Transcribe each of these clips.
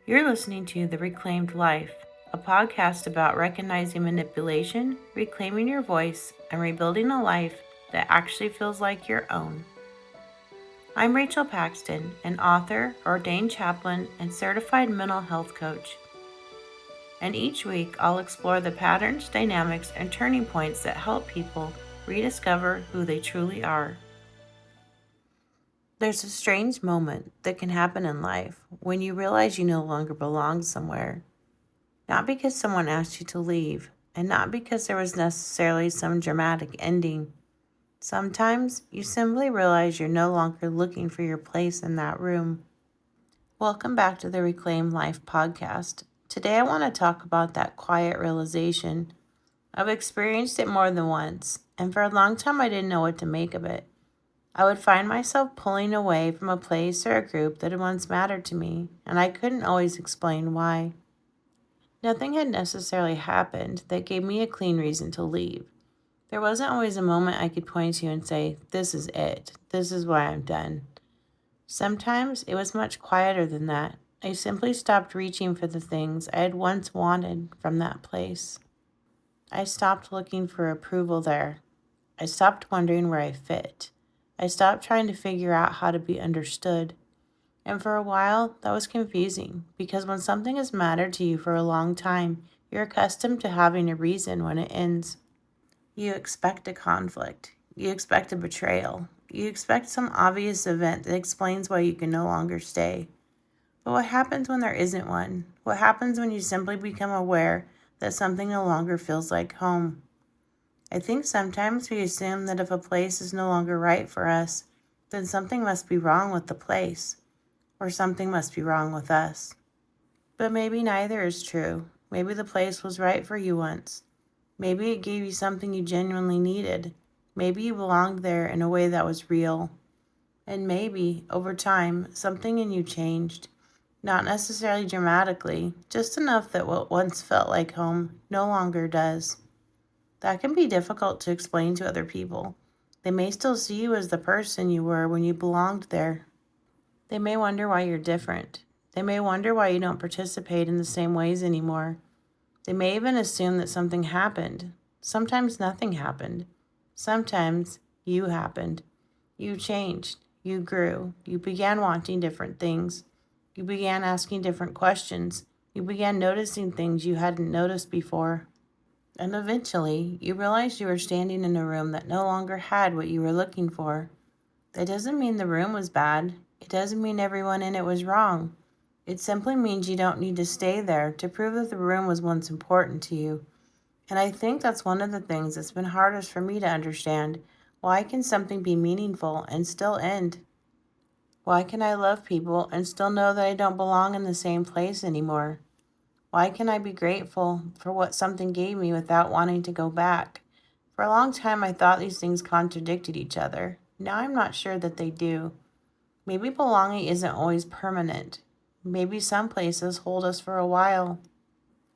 You're listening to The Reclaimed Life, a podcast about recognizing manipulation, reclaiming your voice, and rebuilding a life that actually feels like your own. I'm Rachel Paxton, an author, ordained chaplain, and certified mental health coach. And each week, I'll explore the patterns, dynamics, and turning points that help people rediscover who they truly are. There's a strange moment that can happen in life when you realize you no longer belong somewhere. Not because someone asked you to leave, and not because there was necessarily some dramatic ending. Sometimes you simply realize you're no longer looking for your place in that room. Welcome back to the Reclaim Life podcast. Today I want to talk about that quiet realization. I've experienced it more than once, and for a long time I didn't know what to make of it. I would find myself pulling away from a place or a group that had once mattered to me, and I couldn't always explain why. Nothing had necessarily happened that gave me a clean reason to leave. There wasn't always a moment I could point to and say, "This is it. This is why I'm done." Sometimes it was much quieter than that. I simply stopped reaching for the things I had once wanted from that place. I stopped looking for approval there. I stopped wondering where I fit. I stopped trying to figure out how to be understood. And for a while, that was confusing because when something has mattered to you for a long time, you're accustomed to having a reason when it ends. You expect a conflict. You expect a betrayal. You expect some obvious event that explains why you can no longer stay. But what happens when there isn't one? What happens when you simply become aware that something no longer feels like home? I think sometimes we assume that if a place is no longer right for us, then something must be wrong with the place, or something must be wrong with us. But maybe neither is true. Maybe the place was right for you once. Maybe it gave you something you genuinely needed. Maybe you belonged there in a way that was real. And maybe, over time, something in you changed. Not necessarily dramatically, just enough that what once felt like home no longer does. That can be difficult to explain to other people. They may still see you as the person you were when you belonged there. They may wonder why you're different. They may wonder why you don't participate in the same ways anymore. They may even assume that something happened. Sometimes nothing happened. Sometimes you happened. You changed. You grew. You began wanting different things. You began asking different questions. You began noticing things you hadn't noticed before. And eventually, you realized you were standing in a room that no longer had what you were looking for. That doesn't mean the room was bad. It doesn't mean everyone in it was wrong. It simply means you don't need to stay there to prove that the room was once important to you. And I think that's one of the things that's been hardest for me to understand. Why can something be meaningful and still end? Why can I love people and still know that I don't belong in the same place anymore? Why can I be grateful for what something gave me without wanting to go back? For a long time, I thought these things contradicted each other. Now I'm not sure that they do. Maybe belonging isn't always permanent. Maybe some places hold us for a while.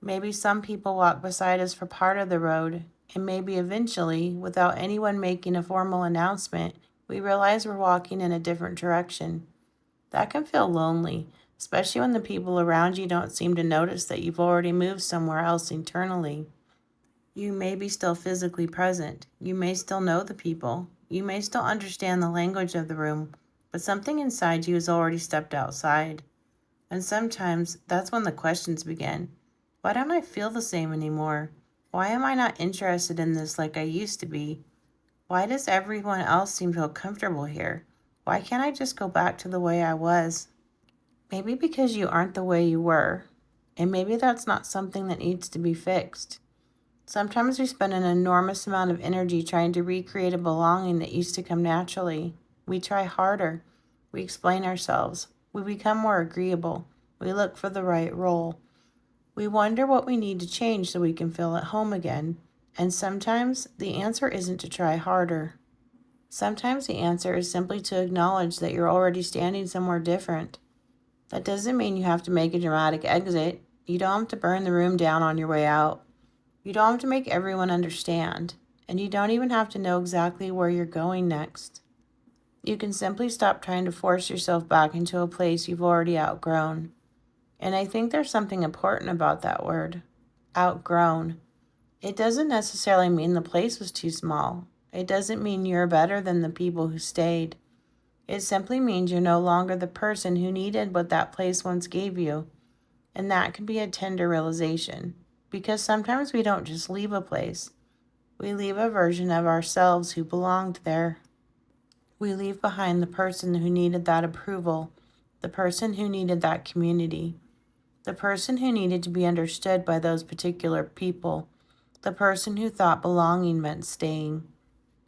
Maybe some people walk beside us for part of the road. And maybe eventually, without anyone making a formal announcement, we realize we're walking in a different direction. That can feel lonely, especially when the people around you don't seem to notice that you've already moved somewhere else internally. You may be still physically present. You may still know the people. You may still understand the language of the room, but something inside you has already stepped outside. And sometimes that's when the questions begin. Why don't I feel the same anymore? Why am I not interested in this like I used to be? Why does everyone else seem so comfortable here? Why can't I just go back to the way I was? Maybe because you aren't the way you were, and maybe that's not something that needs to be fixed. Sometimes we spend an enormous amount of energy trying to recreate a belonging that used to come naturally. We try harder. We explain ourselves. We become more agreeable. We look for the right role. We wonder what we need to change so we can feel at home again. And sometimes the answer isn't to try harder. Sometimes the answer is simply to acknowledge that you're already standing somewhere different. That doesn't mean you have to make a dramatic exit. You don't have to burn the room down on your way out. You don't have to make everyone understand. And you don't even have to know exactly where you're going next. You can simply stop trying to force yourself back into a place you've already outgrown. And I think there's something important about that word, outgrown. It doesn't necessarily mean the place was too small. It doesn't mean you're better than the people who stayed. It simply means you're no longer the person who needed what that place once gave you. And that can be a tender realization. Because sometimes we don't just leave a place, we leave a version of ourselves who belonged there. We leave behind the person who needed that approval, the person who needed that community, the person who needed to be understood by those particular people, the person who thought belonging meant staying.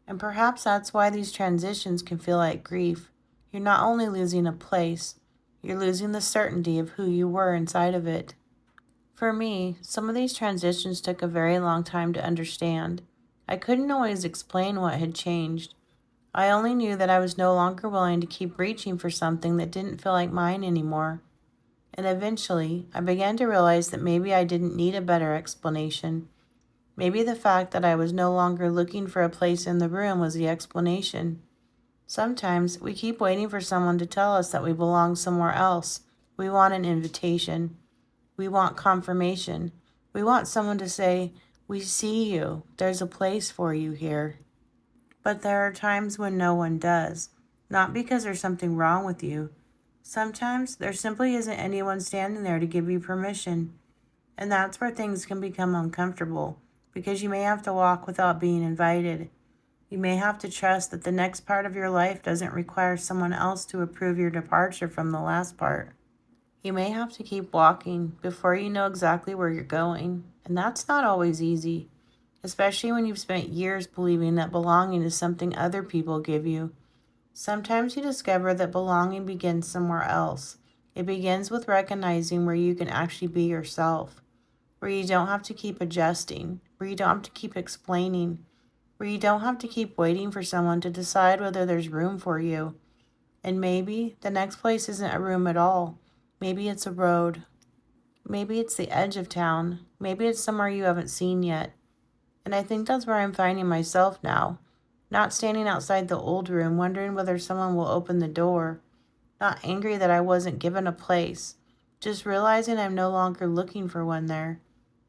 And perhaps that's why these transitions can feel like grief. You're not only losing a place, you're losing the certainty of who you were inside of it. For me, some of these transitions took a very long time to understand. I couldn't always explain what had changed. I only knew that I was no longer willing to keep reaching for something that didn't feel like mine anymore. And eventually, I began to realize that maybe I didn't need a better explanation. Maybe the fact that I was no longer looking for a place in the room was the explanation. Sometimes we keep waiting for someone to tell us that we belong somewhere else. We want an invitation. We want confirmation. We want someone to say, "We see you. There's a place for you here." But there are times when no one does. Not because there's something wrong with you. Sometimes there simply isn't anyone standing there to give you permission. And that's where things can become uncomfortable, because you may have to walk without being invited. You may have to trust that the next part of your life doesn't require someone else to approve your departure from the last part. You may have to keep walking before you know exactly where you're going, and that's not always easy, especially when you've spent years believing that belonging is something other people give you. Sometimes you discover that belonging begins somewhere else. It begins with recognizing where you can actually be yourself, where you don't have to keep adjusting, where you don't have to keep explaining, where you don't have to keep waiting for someone to decide whether there's room for you. And maybe the next place isn't a room at all. Maybe it's a road. Maybe it's the edge of town. Maybe it's somewhere you haven't seen yet. And I think that's where I'm finding myself now. Not standing outside the old room, wondering whether someone will open the door. Not angry that I wasn't given a place. Just realizing I'm no longer looking for one there.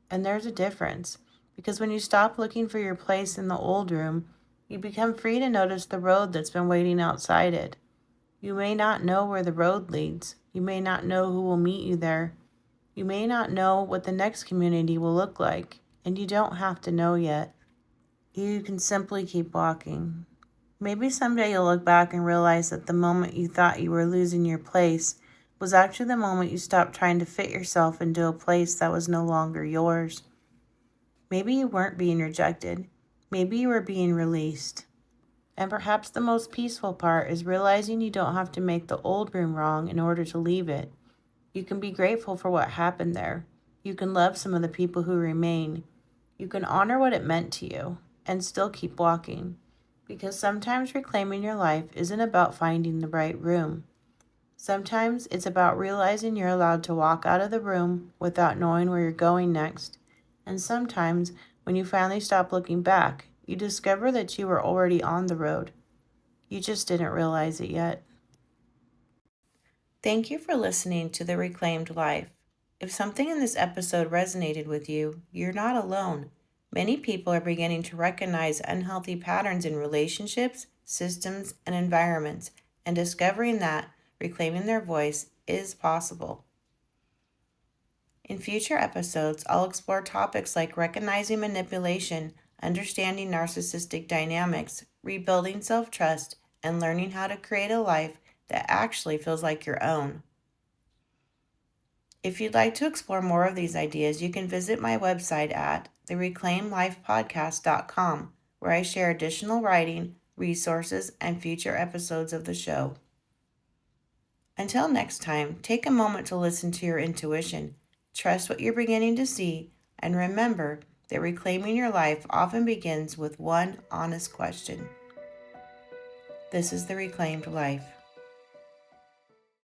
And there's a difference. Because when you stop looking for your place in the old room, you become free to notice the road that's been waiting outside it. You may not know where the road leads. You may not know who will meet you there. You may not know what the next community will look like. And you don't have to know yet. You can simply keep walking. Maybe someday you'll look back and realize that the moment you thought you were losing your place was actually the moment you stopped trying to fit yourself into a place that was no longer yours. Maybe you weren't being rejected. Maybe you were being released. And perhaps the most peaceful part is realizing you don't have to make the old room wrong in order to leave it. You can be grateful for what happened there. You can love some of the people who remain. You can honor what it meant to you and still keep walking. Because sometimes reclaiming your life isn't about finding the right room. Sometimes it's about realizing you're allowed to walk out of the room without knowing where you're going next. And sometimes, when you finally stop looking back, you discover that you were already on the road. You just didn't realize it yet. Thank you for listening to The Reclaimed Life. If something in this episode resonated with you, you're not alone. Many people are beginning to recognize unhealthy patterns in relationships, systems, and environments, and discovering that reclaiming their voice is possible. In future episodes, I'll explore topics like recognizing manipulation, understanding narcissistic dynamics, rebuilding self-trust, and learning how to create a life that actually feels like your own. If you'd like to explore more of these ideas, you can visit my website at thereclaimedlifepodcast.com, where I share additional writing, resources, and future episodes of the show. Until next time, take a moment to listen to your intuition, trust what you're beginning to see, and remember that reclaiming your life often begins with one honest question. This is The Reclaimed Life.